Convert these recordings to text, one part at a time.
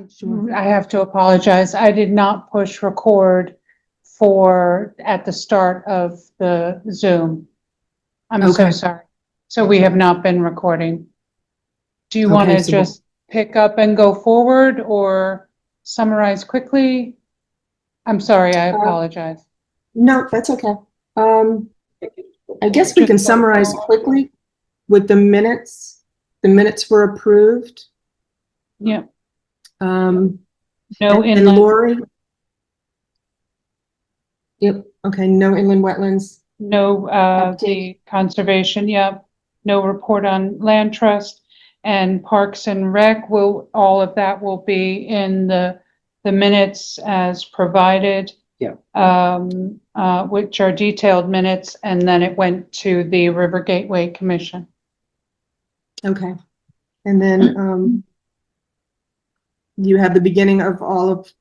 Sure. I have to apologize. I did not push record at the start of the Zoom. I'm so Okay. sorry. So we have not been recording. Do you want Okay, to so just pick up and go forward or summarize quickly? I'm sorry, I apologize. No, that's okay. I guess we Just can go summarize forward. quickly with the minutes. The minutes were approved. Yeah, Um, no and inland, Lori. Yep. Okay. No inland wetlands. no, Update. the conservation, yep. No report on land trust and Parks and Rec all of that will be in the minutes as provided. Yeah. Which are detailed minutes, and then it went to the River Gateway Commission. Okay. And then you have the beginning of all of.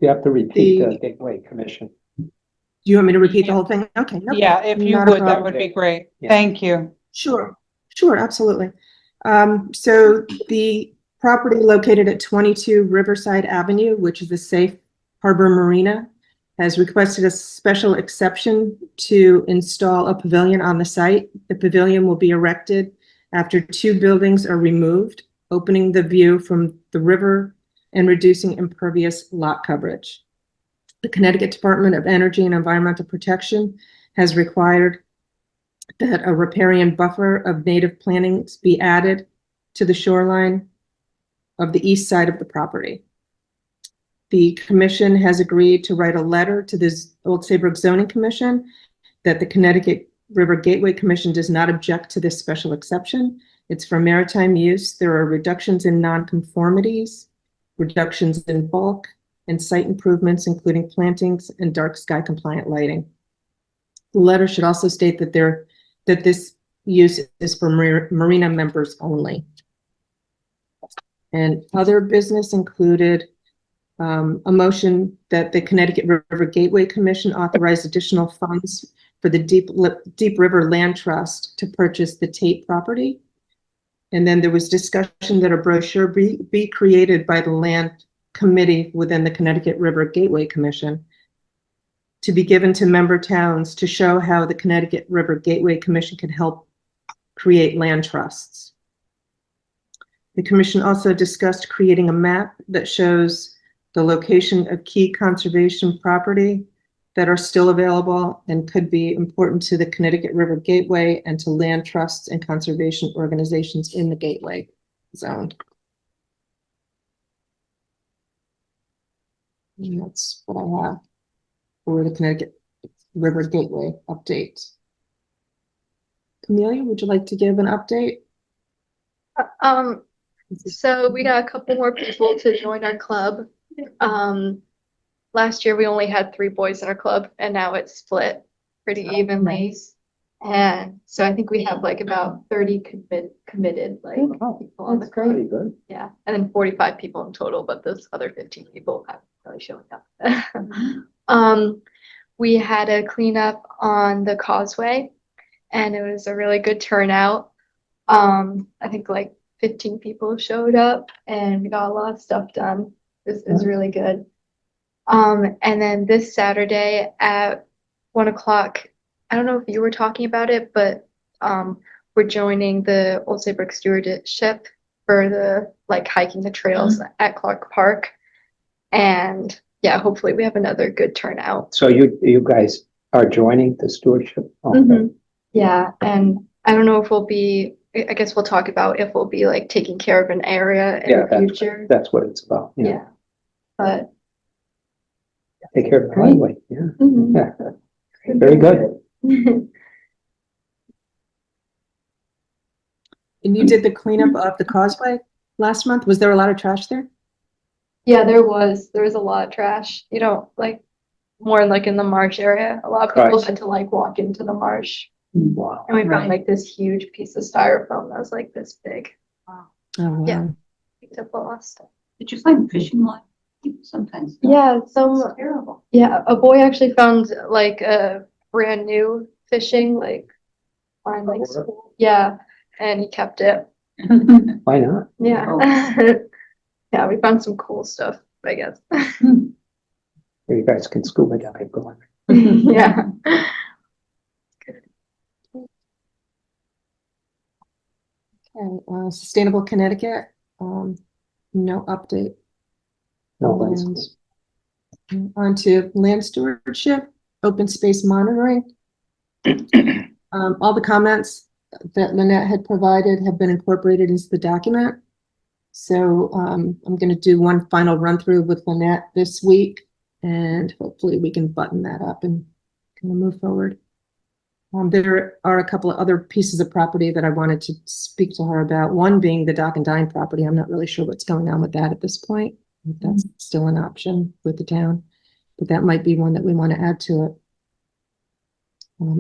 You have to repeat The- the Gateway Commission. Do you want me to repeat the whole thing? Okay. Nope. Yeah, if you Not a would, that problem. would be great. Yeah. Thank you. Sure, absolutely. So the property located at 22 Riverside Avenue, which is the Safe Harbor Marina, has requested a special exception to install a pavilion on the site. The pavilion will be erected after 2 buildings are removed, opening the view from the river and reducing impervious lot coverage. The Connecticut Department of Energy and Environmental Protection has required that a riparian buffer of native plantings be added to the shoreline of the east side of the property. The commission has agreed to write a letter to the Old Saybrook Zoning Commission that the Connecticut River Gateway Commission does not object to this special exception. It's for maritime use. There are reductions in nonconformities, reductions in bulk, and site improvements, including plantings and dark sky compliant lighting. The letter should also state that this use is for marina members only. And other business included a motion that the Connecticut River Gateway Commission authorize additional funds for the Deep River Land Trust to purchase the Tate property. And then there was discussion that a brochure be created by the land committee within the Connecticut River Gateway Commission to be given to member towns to show how the Connecticut River Gateway Commission can help create land trusts. The commission also discussed creating a map that shows the location of key conservation property that are still available and could be important to the Connecticut River Gateway and to land trusts and conservation organizations in the Gateway zone. And that's what I have for the Connecticut River Gateway update. Amelia, would you like to give an update? So we got a couple more people to join our club. Last year we only had 3 boys in our club, and now it's split pretty evenly. Nice. And so I think we have like about 30 committed people on the Pretty club. good. Yeah, and then 45 people in total, but those other 15 people haven't really shown up. We had a cleanup on the causeway, and it was a really good turnout. I think like 15 people showed up, and we got a lot of stuff done. This is really good. And then this Saturday at 1 o'clock, I don't know if you were talking about it, but we're joining the Old Saybrook Stewardship for the hiking the trails at Clark Park. And yeah, hopefully we have another good turnout. So you guys are joining the stewardship? Okay. Yeah, and I don't know if I guess we'll talk about if we'll be taking care of an area in the future. That's what it's about. Yeah. But take care of the highway. Yeah. Mhm. Yeah. Very good. And you did the cleanup of the causeway last month? Was there a lot of trash there? Yeah, there was a lot of trash. More in the marsh area. A lot of people Right. had to walk into the marsh. Wow. And we found this huge piece of styrofoam that was this big. Oh, wow. Yeah. Picked up a lot of stuff. Did you find fishing line? Sometimes. Yeah, It's terrible. Yeah, a boy actually found a brand new fishing line school. Yeah, and he kept it. Why not? Yeah. Yeah, we found some cool stuff, I guess. You guys can scuba dive going. Yeah. Okay, Sustainable Connecticut, no update. No one's. And on to land stewardship, open space monitoring. All the comments that Lynette had provided have been incorporated into the document. So I'm going to do one final run through with Lynette this week, and hopefully we can button that up and kind of move forward. There are a couple of other pieces of property that I wanted to speak to her about. One being the Dock and Dine property. I'm not really sure what's going on with that at this point. If that's still an option with the town, but that might be one that we want to add to it.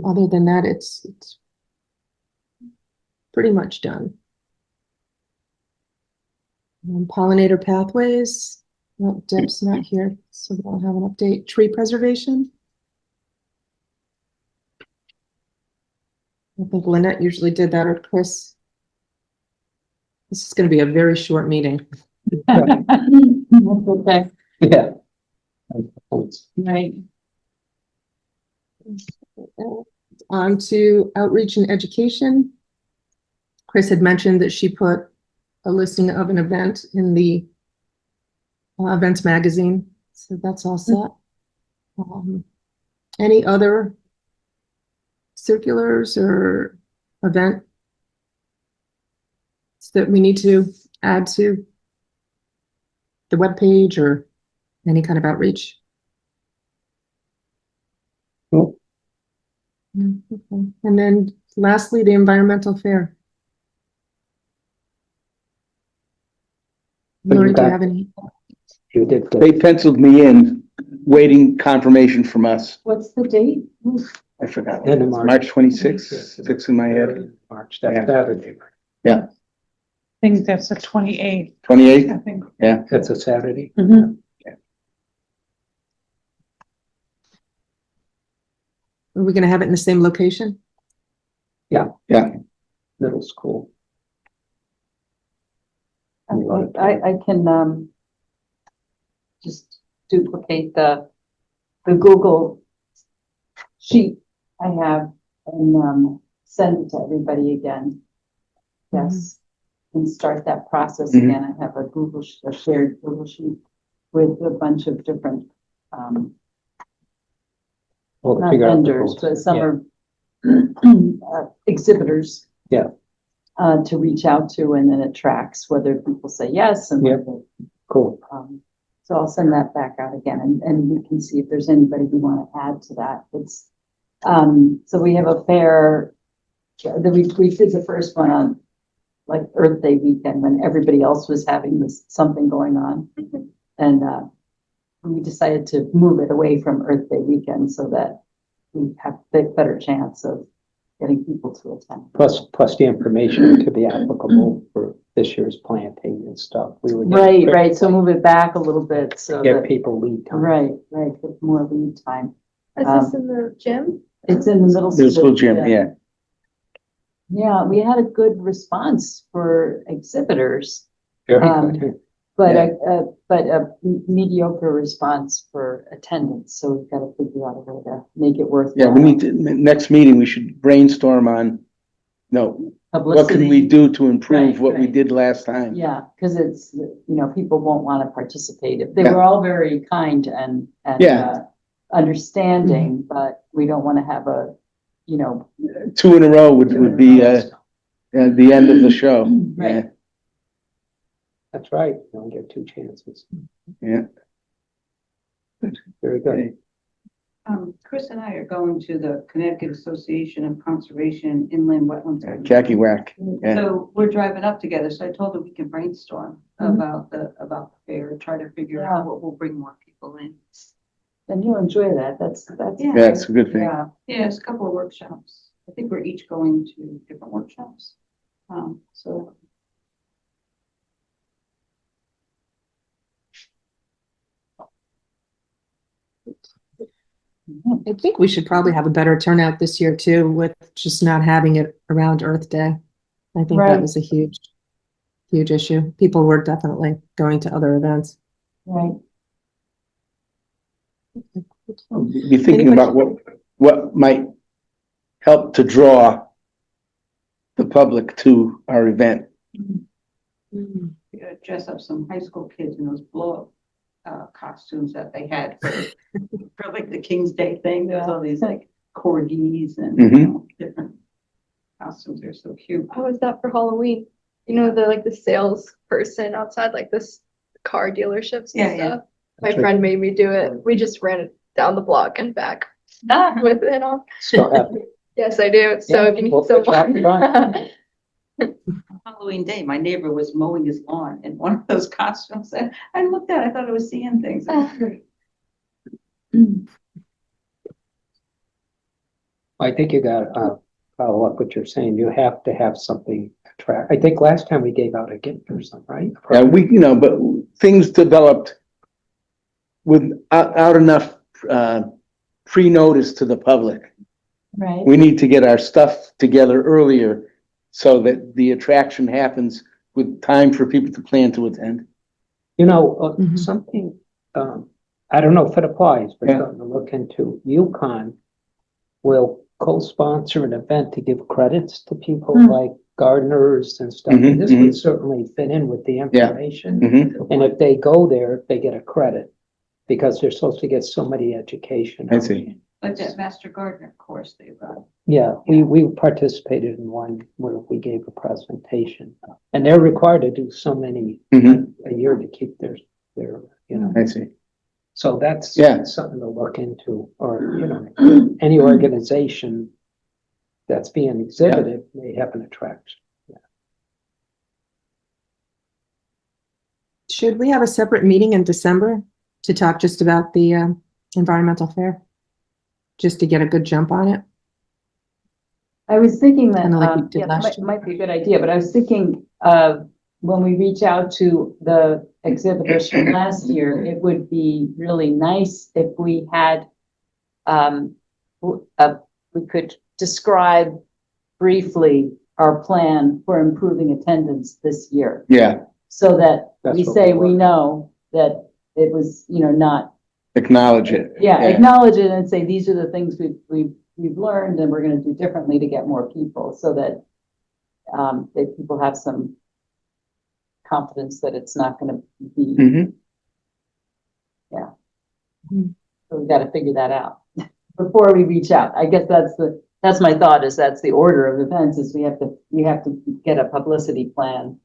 Other than that, it's pretty much done. Pollinator pathways. Well, Deb's not here, so we don't have an update. Tree preservation. I think Lynette usually did that, or Chris. This is going to be a very short meeting. Okay, Yeah. right. On to outreach and education. Chris had mentioned that she put a listing of an event in the events magazine, so that's all set. Any other circulars or event that we need to add to the webpage or any kind of outreach? Nope. Okay. And then lastly, the environmental fair. So you Lori, do you got- have any? You did They good. penciled me in, waiting confirmation from us. What's the date? I forgot. End of March. March 26th, sticks in my head. March, that's Saturday. I think that's the 28th, 28th? I think. That's a Saturday. Mhm. Are we going to have it in the same location? Middle school. I can, just duplicate the Google sheet I have and, send it to everybody again. Yes, and start that process Mhm. again. I have a shared Google sheet with a bunch of different, Well, not figure out the vendors, votes. but some Yeah. are exhibitors. Yeah. To reach out to, and then it tracks whether people say yes and Yep. whether, Cool. so I'll send that back out again, and we can see if there's anybody we want to add to that. It's, so we have a fair, we did the first one on like Earth Day weekend when everybody else was having something going on. And, we decided to move it away from Earth Day weekend so that we have a better chance of getting people to attend. Plus the information could be applicable for this year's planting and stuff. We would. Right, so move it back a little bit so Give that, people lead time. right, with more lead time. Is this in the gym? It's in the middle Middle school gym, gym. yeah. Yeah, we had a good response for exhibitors, Very Um, good. but a mediocre response for attendance, so we've got to figure out a way to make it worthwhile. Yeah, we need to, next meeting, we should brainstorm on, no, what can we Publicity. do to improve Right, what we right. did last time? Yeah, because it's, people won't want to participate. They Yeah. were all very kind and Yeah. understanding, but we don't want to have a, 2 in a row would be, the end of the show. Right. That's right. You only get 2 chances. Yeah. Very good. Chris and I are going to the Connecticut Association of Conservation Inland Wetlands. Jackie Whack. Yeah. So we're driving up together, so I told her we can brainstorm about the fair and try to figure out what will bring more people in. And you'll enjoy that. That's. Yeah, it's a good thing. Yeah. Yeah, it's a couple of workshops. I think we're each going to different workshops. So I think we should probably have a better turnout this year too, with just not having it around Earth Day. I think that Right. was a huge huge issue. People were definitely going to other events. Right. Be thinking about what might help to draw the public to our event. You gotta dress up some high school kids in those blow-up costumes that they had for like the King's Day thing. There's all these like corgis and different costumes. They're so cute. How was that for Halloween? You know, the sales person outside like this car dealerships and Yeah, yeah. stuff. My friend made me do it. We just ran it down the block and back with it on. Still have, Yes, I do. So Yeah, if you need we'll put it someone. Halloween day, my neighbor was mowing his lawn in one of those costumes. And I looked at it, I thought I was seeing things. It was great. I think you got, follow up what you're saying. You have to have something attract. I think last time we gave out a gift or something, right? But things developed without enough pre-notice to the public. Right. We need to get our stuff together earlier so that the attraction happens with time for people to plan to attend. You know, Mhm. something, I don't know if it applies, but Yeah. something to look into. UConn will co-sponsor an event to give credits to people like gardeners and stuff. And this would certainly fit in with the information. Mhm. And if they go there, they get a credit because they're supposed to get so many education. I see. Like that Master Gardener course they run. Yeah, we participated in one where we gave a presentation and they're required to do so many Mhm. a year to keep their, you know. I see. So that's Yeah. something to look into, or, any organization that's being exhibited may have an attraction. Should we have a separate meeting in December to talk just about the environmental fair? Just to get a good jump on it? I was thinking that, Kinda like we did yeah, last that year. might be a good idea, but I was thinking, when we reach out to the exhibitors from last year, it would be really nice if we had, we could describe briefly our plan for improving attendance this year. Yeah, So that That's we what say we we want. know that it was, not, acknowledge it. acknowledge it and say, these are the things we've learned and we're gonna do differently to get more people, so that that people have some confidence that it's not gonna be, Mhm. so we've gotta figure that out before we reach out. I guess that's my thought, is that's the order of events, is we have to get a publicity plan.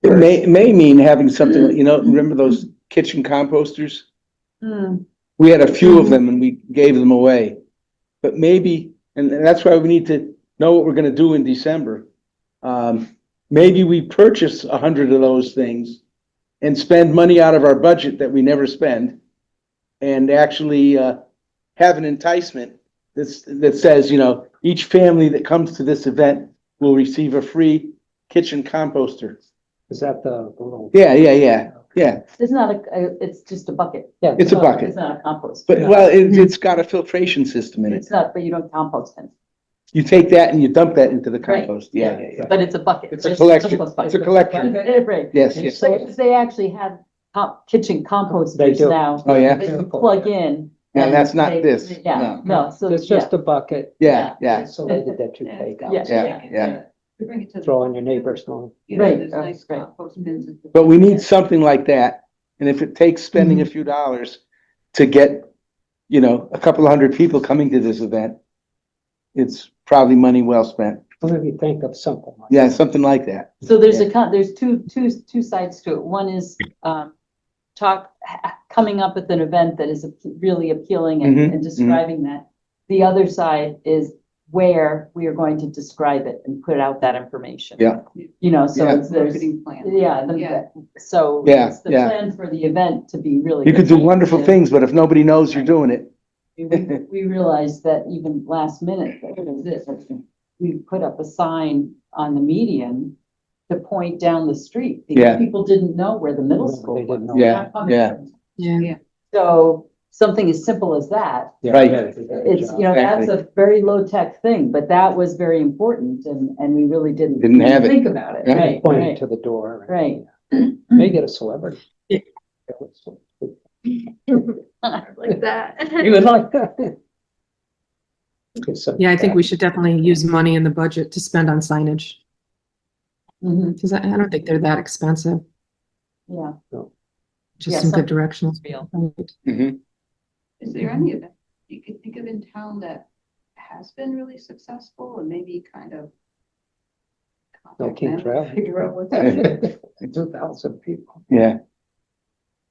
It may mean having something, remember those kitchen composters? We had a few of them and we gave them away. But maybe, and that's why we need to know what we're gonna do in December. Maybe we purchase 100 of those things and spend money out of our budget that we never spend. And actually have an enticement that says, each family that comes to this event will receive a free kitchen composter. Is that the little? Yeah. It's not it's just a bucket. Yeah. It's a bucket. It's not a compost. But, well, it's got a filtration system in it. It's not, but you don't compost it. You take that and you dump that into the Right. compost. Yeah. But it's a bucket. It's a collection. It's a collection. Right. Yes. So they actually have kitchen They composters do. now. Oh, yeah? That you plug in. Now, and that's not they- this. Yeah, no, so. It's just a bucket. Yeah. Insulated that you take out. Yeah. We bring it to. Throw on your neighbor's lawn. Right, There's nice right. compost bins. But we need something like that. And if it takes spending a few dollars to get, a couple of hundred people coming to this event, it's probably money well spent. Well, maybe think of something like. Yeah, something like that. So there's there's two sides to it. One is, coming up with an event that is really appealing and describing that. The other side is where we are going to describe it and put out that information. Yeah. So Yeah. it's, there's, Marketing plan. yeah, so Yeah, it's the yeah. plan for the event to be really. You could do wonderful Yeah. things, but if nobody knows you're doing it. We realized that even last minute, we put up a sign on the median to point down the street. Because Yeah. people didn't know where the middle No, school they was. didn't know. Yeah. Yeah. So something as simple as that. Yeah, Right. yeah, they did a It's, job. you know, that's a very low-tech thing, but that was very important and we really didn't. Didn't have it. Think about it, Yeah. right, Pointing right, to the door. right. May get a celebrity. Yeah. Like that. You would like that? Okay, so- Yeah, I think we should definitely use money in the budget to spend on signage, Mhm, because I don't think they're that expensive. yeah. Just Yeah, some good something directional. real. Mhm. Is there any event you could think of in town that has been really successful and maybe kind of No contact King them, Trail. figure out what's happening? 2,000 people. Yeah.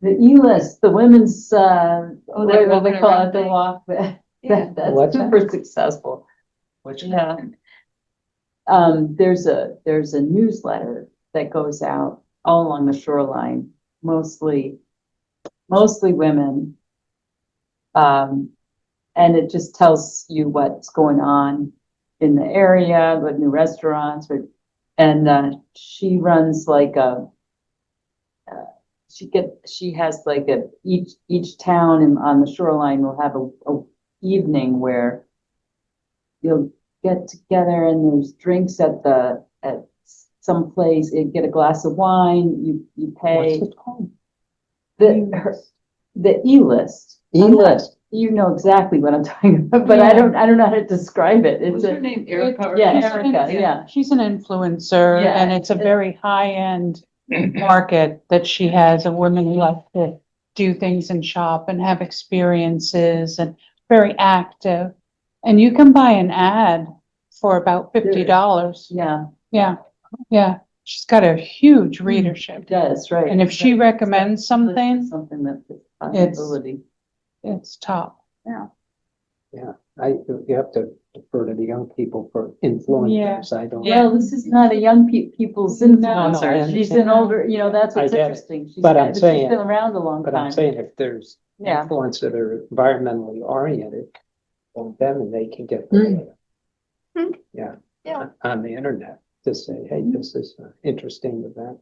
The E-list, the women's, that what do they walking call around it, the thing. walk, Yeah. that's What's that? super successful. Which, Yeah. There's a newsletter that goes out all along the shoreline, mostly women. And it just tells you what's going on in the area, what new restaurants, and she runs like she has like each town on the shoreline will have a evening where you'll get together and there's drinks at some place, you get a glass of wine, you pay. what's it called? The E-list. E-list. You know exactly what I'm talking about, but I don't know how to describe it. It's What's her name, Erica? or yeah, something? Erica, yeah. She's an influencer Yeah. and it's a very high-end market that she has of women who like to do things and shop and have experiences and very active. And you can buy an ad for about $50. Yeah, Yeah, yeah. She's got a huge it readership. does, right. And if she recommends something, Something that's a It's- possibility. it's top. You have to defer to the young people for influencers. I don't. Yeah. Well, this is not a young people's No, no, influencer. I She's understand. an older, you know, that's I what's get it. interesting. But I'm she's saying- been around a long But I'm time. saying if there's Yeah. influencers that are environmentally oriented, well, then they can get Mm. yeah, Yeah. on the internet to say, hey, this is an interesting event.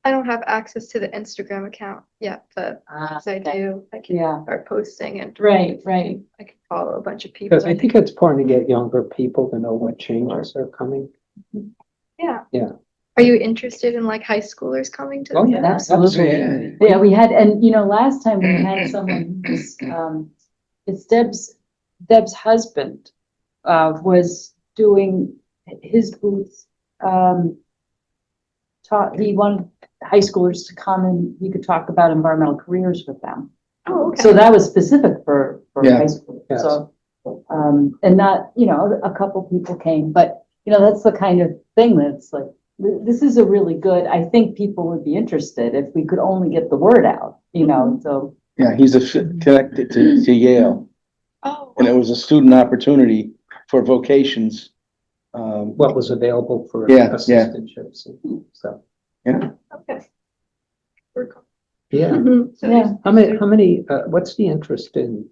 I don't have access to the Instagram account yet, but Ah, as I okay. do, I can Yeah, start posting and right. I can follow a bunch of people. Because I think it's important to get younger people to know what changes are coming. Yeah. Yeah. Are you interested in like high schoolers coming to Oh, the yeah, event? Absolutely. Yeah, we had, and you know, last time we had someone who was, it's Deb's husband, was doing his booth, he wanted high schoolers to come and he could talk about environmental careers with them. Oh, okay. So that was specific for Yeah. high school. Yes. So, and not, you know, a couple people came, but you know, that's the kind of thing that's like, this is a really good, I think people would be interested if we could only get the word out, you know, so. Yeah, he's connected to Yale, Oh, and it was a student opportunity for vocations. What was available for Yeah, assistantships and stuff. okay. We're cool. Yeah. Mhm. So Yeah. How many, what's the interest in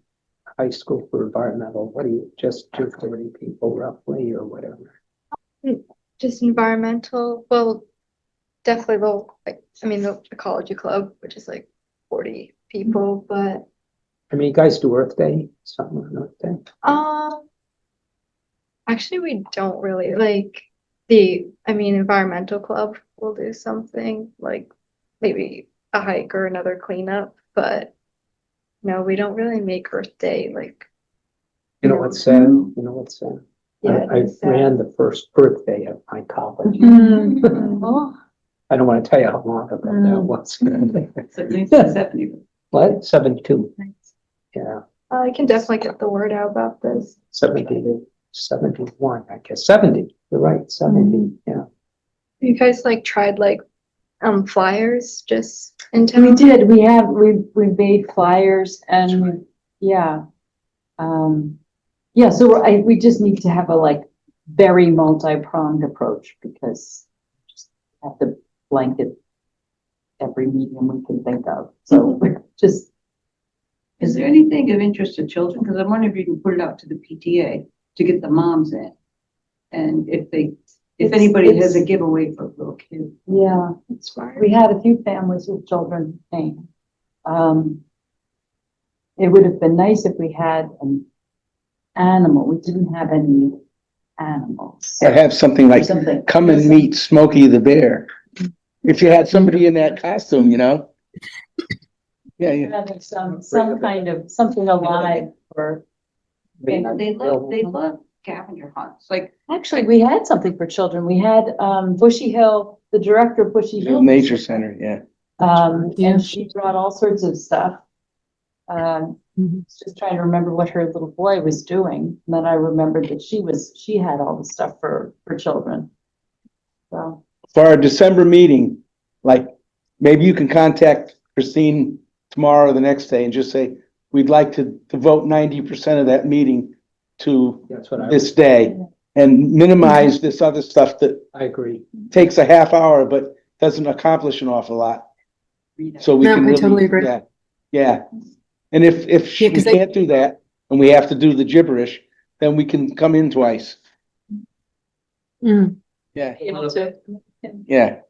high school for environmental? What do you, just 230 people roughly or whatever? Just environmental, well, definitely like, I mean, the ecology club, which is like 40 people, but, I mean, you guys do Earth Day, something on Earth Day? actually, we don't really, like, environmental club will do something, like, maybe a hike or another cleanup, but no, we don't really make Earth Day, like, You know what's sad? You know what's sad? yeah. I it's, ran the first Earth Day at my college. Oh, I don't want to tell you how long ago that Mm. was. So 1970. What? 72. Yeah, I can definitely get the word out about this. 71, I guess. 70. You're right, 70. Yeah. You guys like tried like flyers just in town? we did, we made flyers and, yeah. Yeah, so we just need to have a like very multi-pronged approach because just have to blanket every medium we can think of. So just, Is there anything of interest to children? Because I'm wondering if you can put it out to the PTA to get the moms in. And if anybody has a giveaway for little kids. yeah, Inspired. we had a few families with children who came. it would have been nice if we had an animal. We didn't have any animals. Or have something like, Something. come and meet Smokey the Bear. If you had somebody in that costume, you know? Yeah, yeah. Having some kind of, something alive for, They love scavenger hunts, like, actually, we had something for children. We had, Bushy Hill, the director of Bushy Hill. Nature Center, yeah. Yeah. And she brought all sorts of stuff. Mhm. Just trying to remember what her little boy was doing. And then I remembered that she had all the stuff for children. So, For our December meeting, like, maybe you can contact Christine tomorrow or the next day and just say, we'd like to devote 90% of that meeting to That's what this day and minimize this other stuff that I agree. takes a half hour, but doesn't accomplish an awful lot. So we No, can I really, totally agree. yeah, yeah. And if Yeah, we 'cause they- can't do that and we have to do the gibberish, then we can come in twice. Mm. Yeah, able to. yeah.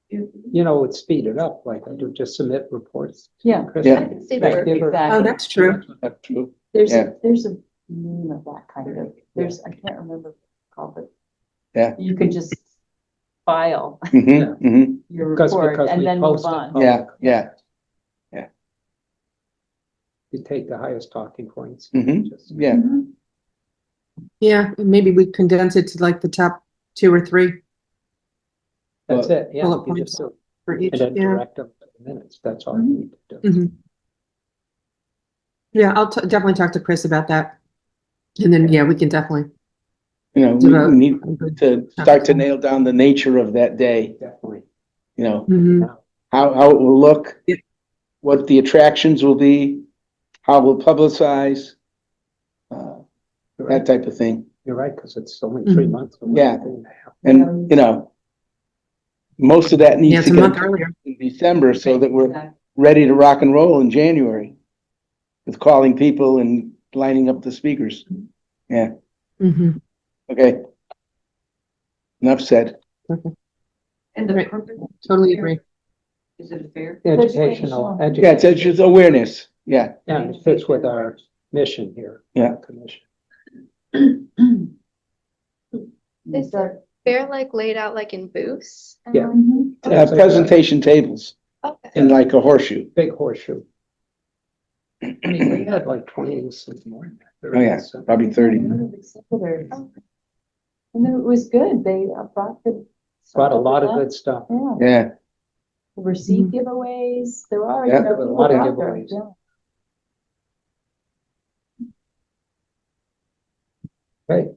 You know, it speed it up, like I do, just submit reports. Yeah. Chris, Yeah. I can see back that. give her- Oh, Exactly. that's true. That's true. There's Yeah. there's a name of that kind of, I can't remember what it's called, but. Yeah. You could just file Mm-hmm, mm-hmm. your Because report we and then move post it on. Yeah, yeah. You take the highest talking points. Mhm. Just- Yeah. Mhm. Yeah, maybe we condense it to like the top 2 or 3 That's it, yeah. Bullet You points. just do it. for each. And then Yeah. direct them to the minutes, that's all you need to do. Mhm. Yeah, I'll definitely talk to Chris about that. And then, yeah, we can definitely. You know, we devote need a good- to start to nail down the nature of that day, Definitely. you know, Mhm. how it will look, Yeah. what the attractions will be, how we'll publicize, that type of thing. You're right, because it's only 3 Mhm. months. away. Yeah. And, you know, most of that Yeah, needs it's to a get month earlier. in December so that we're Exactly. ready to rock and roll in January with calling people and lining up the speakers. Yeah, Mhm. okay. Enough said. and the Right. purpose, Totally agree. is it a fair? Educational. Yeah, it's just awareness. Yeah, Yeah, it fits with our mission here. Yeah. Commission. Is the fair like laid out like in booths? And, Yeah. like- Mhm. presentation tables Okay. in like a horseshoe. Big horseshoe. I mean, we had like 20 or something more than that. Oh, yeah, probably 30. And it was good. They brought the. Brought a lot of good stuff. Yeah, Yeah, there were seed giveaways. There are, you Yeah. know, A people lot of out there, giveaways. yeah. Right.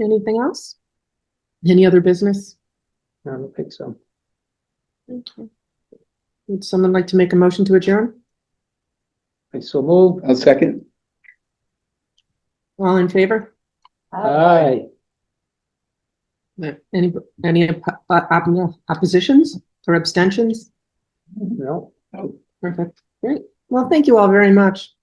Anything else? Any other business? I don't think so. Okay. Would someone like to make a motion to adjourn? I so move. I'll second. All in favor? Aye. Any oppositions or abstentions? No. Perfect. Great. Well, thank you all very much.